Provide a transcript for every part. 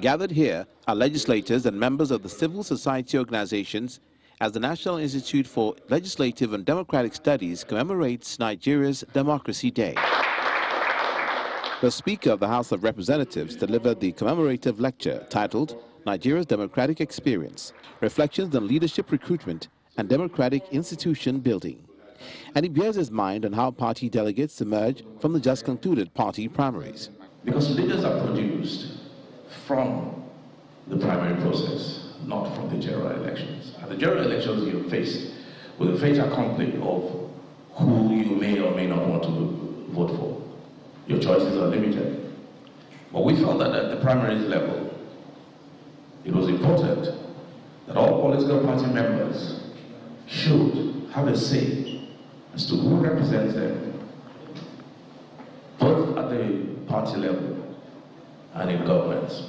Gathered here are legislators and members of the civil society organizations as the National Institute for Legislative and Democratic Studies commemorates Nigeria's Democracy Day. The Speaker of the House of Representatives delivered the commemorative lecture titled Nigeria's Democratic Experience, Reflections on Leadership Recruitment and Democratic Institution Building. And he bears his mind on how party delegates emerge from the just concluded party primaries. Because leaders are produced from the primary process, not from the general elections. At the general elections, you're faced with a fait accompli of who you may or may not want to vote for. Your choices are limited. But we felt that at the primaries level, it was important that all political party members should have a say as to who represents them, both at the party level and in governments.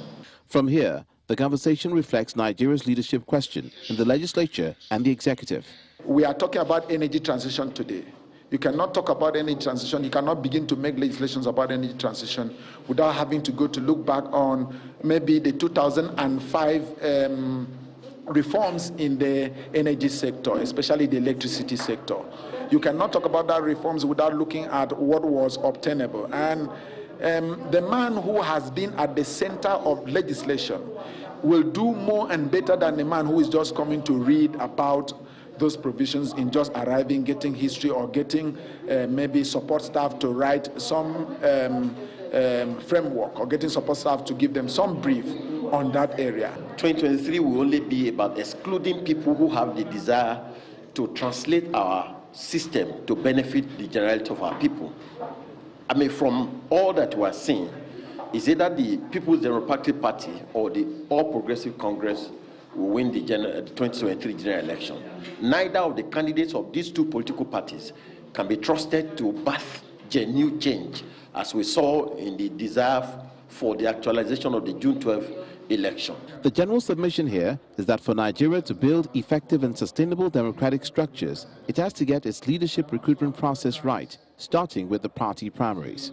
From here, the conversation reflects Nigeria's leadership question in the legislature and the executive. We are talking about energy transition today. You cannot talk about energy transition, you cannot begin to make legislations about energy transition without having to go to look back on maybe the 2005 reforms in the energy sector, especially the electricity sector. You cannot talk about that reforms without looking at what was obtainable. And the man who has been at the center of legislation will do more and better than the man who is just coming to read about those provisions in just arriving, getting history, or getting maybe support staff to write some framework, or getting support staff to give them some brief on that area. 2023 will only be about excluding people who have the desire to translate our system to benefit the generality of our people. I mean, from all that we are seeing, is either the People's Democratic Party or the All Progressive Congress will win the 2023 general election. Neither of the candidates of these two political parties can be trusted to birth genuine change, as we saw in the desire for the actualization of the June 12th election. The general submission here is that for Nigeria to build effective and sustainable democratic structures, it has to get its leadership recruitment process right, starting with the party primaries.